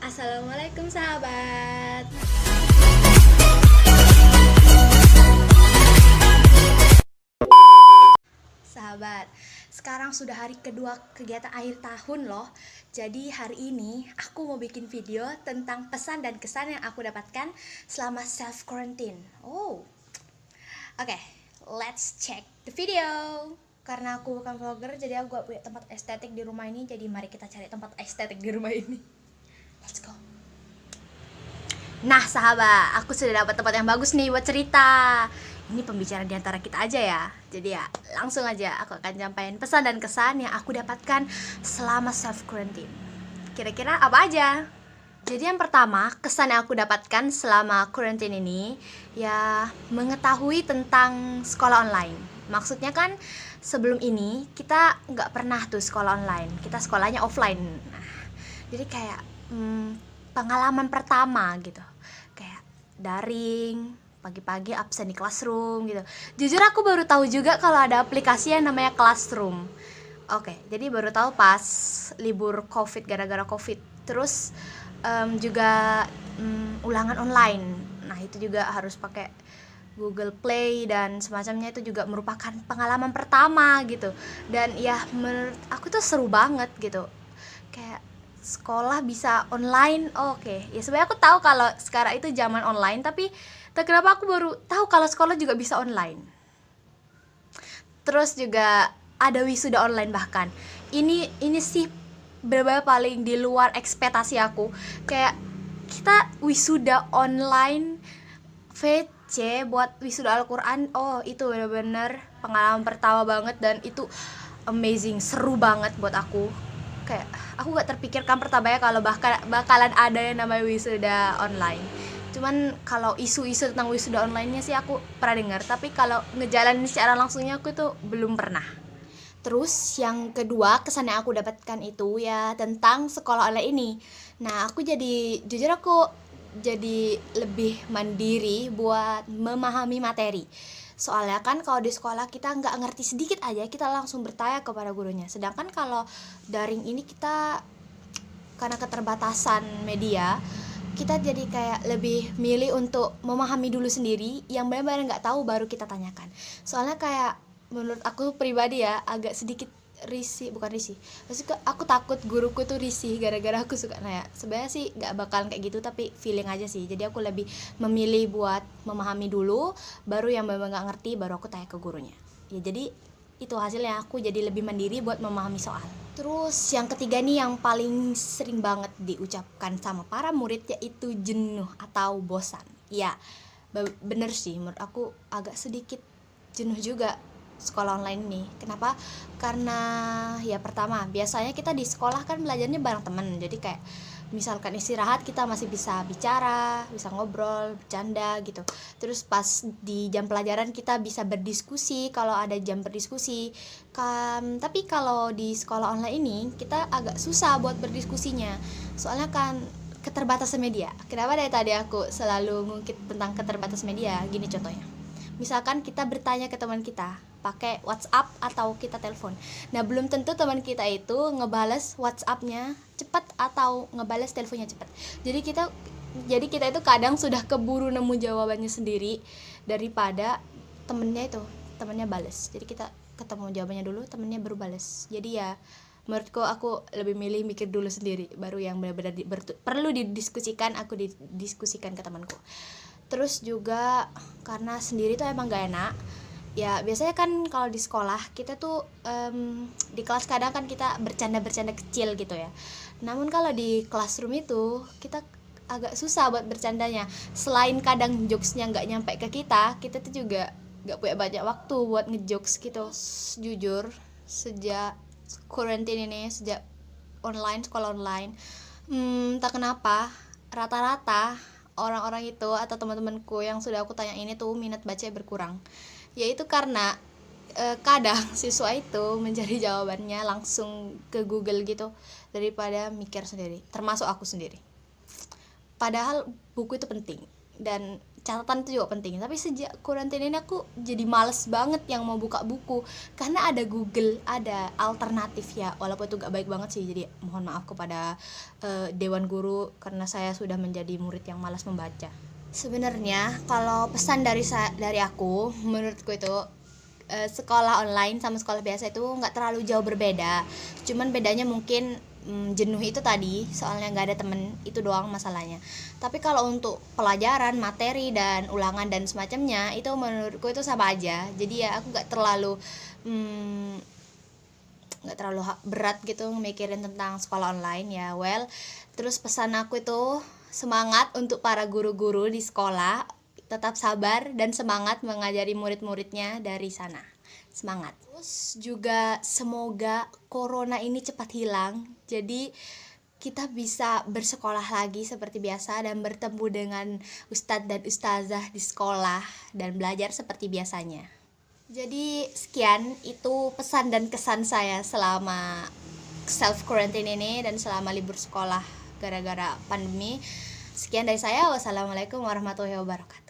Assalamualaikum sahabat. Sahabat, sekarang sudah hari kedua kegiatan akhir tahun loh. Jadi hari ini aku mau bikin video tentang pesan dan kesan yang aku dapatkan selama self quarantine. Oke, let's check the video. Karena aku bukan vlogger, jadi aku gak punya tempat estetik di rumah ini. Jadi mari kita cari tempat estetik di rumah ini. Let's go. Nah sahabat, aku sudah dapat tempat yang bagus nih buat cerita. Ini pembicaraan diantara kita aja ya. Jadi ya langsung aja aku akan sampaikan pesan dan kesan yang aku dapatkan selama self quarantine. Kira-kira apa aja? Jadi yang pertama, kesan yang aku dapatkan selama quarantine ini ya mengetahui tentang sekolah online. Maksudnya kan sebelum ini kita nggak pernah tuh sekolah online, kita sekolahnya offline. Nah, jadi kayak pengalaman pertama gitu, kayak daring, pagi-pagi absen di classroom gitu. Jujur aku baru tahu juga kalau ada aplikasi yang namanya Classroom. Oke, jadi baru tahu pas libur covid, gara-gara covid. Terus juga ulangan online. Nah itu juga harus pakai Google Play dan semacamnya, itu juga merupakan pengalaman pertama gitu. Dan ya menurut aku tuh seru banget gitu, kayak sekolah bisa online. Oke. Ya sebenarnya aku tahu kalau sekarang itu zaman online, tapi tak kenapa aku baru tahu kalau sekolah juga bisa online. Terus juga ada wisuda online bahkan. Ini sih benar-benar paling di luar ekspektasi aku. Kayak kita wisuda online VC buat wisuda Al-Quran. Itu benar-benar pengalaman pertama banget, dan itu amazing, seru banget buat aku. Kayak aku gak terpikirkan pertamanya kalau bakalan ada yang namanya wisuda online. Cuman kalau isu-isu tentang wisuda online-nya sih aku pernah dengar, tapi kalau ngejalanin secara langsungnya aku tuh belum pernah. Terus yang kedua kesan yang aku dapatkan itu ya tentang sekolah online ini. Nah jujur aku jadi lebih mandiri buat memahami materi. Soalnya kan kalau di sekolah kita nggak ngerti sedikit aja kita langsung bertanya kepada gurunya. Sedangkan kalau daring ini kita karena keterbatasan media, kita jadi kayak lebih milih untuk memahami dulu sendiri, yang benar-benar nggak tahu baru kita tanyakan. Soalnya kayak menurut aku pribadi ya agak sedikit bukan risih, maksudnya aku takut guruku tuh risih gara-gara aku suka nanya. Sebenarnya sih nggak bakalan kayak gitu, tapi feeling aja sih. Jadi aku lebih memilih buat memahami dulu, baru yang benar-benar nggak ngerti baru aku tanya ke gurunya. Ya jadi itu hasilnya, aku jadi lebih mandiri buat memahami soal. Terus yang ketiga nih yang paling sering banget diucapkan sama para murid, yaitu jenuh atau bosan. Ya bener sih, menurut aku agak sedikit jenuh juga sekolah online ini. Kenapa? Karena ya pertama, biasanya kita di sekolah kan belajarnya bareng temen. Jadi kayak misalkan istirahat kita masih bisa bicara, bisa ngobrol, bercanda gitu. Terus pas di jam pelajaran kita bisa berdiskusi kalau ada jam berdiskusi. Tapi kalau di sekolah online ini kita agak susah buat berdiskusinya. Soalnya kan keterbatasan media. Kenapa dari tadi aku selalu ngungkit tentang keterbatasan media? Gini contohnya. Misalkan kita bertanya ke teman kita pakai WhatsApp atau kita telepon. Nah, belum tentu teman kita itu ngebales WhatsApp-nya cepat atau ngebales teleponnya cepat. Jadi kita itu kadang sudah keburu nemu jawabannya sendiri daripada temennya bales. Jadi kita ketemu jawabannya dulu, temennya baru bales. Jadi ya menurutku aku lebih milih mikir dulu sendiri, baru yang benar-benar perlu didiskusikan aku didiskusikan ke temanku. Terus juga karena sendiri tuh emang gak enak. Ya biasanya kan kalau di sekolah kita tuh di kelas kadang kan kita bercanda-bercanda kecil gitu ya. Namun kalau di classroom itu kita agak susah buat bercandanya. Selain kadang jokesnya nggak nyampe ke kita tuh juga nggak punya banyak waktu buat ngejokes gitu. Jujur sejak quarantine ini, sejak sekolah online, tak kenapa rata-rata orang-orang itu atau teman-temanku yang sudah aku tanya ini tuh minat baca berkurang. Yaitu karena kadang siswa itu mencari jawabannya langsung ke Google gitu daripada mikir sendiri, termasuk aku sendiri. Padahal buku itu penting dan catatan itu juga penting. Tapi sejak karantina ini aku jadi males banget yang mau buka buku, karena ada Google, ada alternatif ya, walaupun itu gak baik banget sih. Jadi mohon maaf kepada dewan guru karena saya sudah menjadi murid yang malas membaca. Sebenarnya kalau pesan dari aku, menurutku itu sekolah online sama sekolah biasa itu nggak terlalu jauh berbeda. Cuman bedanya mungkin jenuh itu tadi, soalnya nggak ada temen, itu doang masalahnya. Tapi kalau untuk pelajaran, materi dan ulangan dan semacamnya, itu menurutku itu sama aja. Jadi ya aku nggak terlalu berat gitu mikirin tentang sekolah online ya. Terus pesan aku itu semangat untuk para guru-guru di sekolah, tetap sabar dan semangat mengajari murid-muridnya dari sana. Semangat. Terus juga semoga corona ini cepat hilang, jadi kita bisa bersekolah lagi seperti biasa dan bertemu dengan ustadz dan ustazah di sekolah dan belajar seperti biasanya. Jadi sekian itu pesan dan kesan saya selama self quarantine ini dan selama libur sekolah gara-gara pandemi. Sekian dari saya. Wassalamualaikum warahmatullahi wabarakatuh.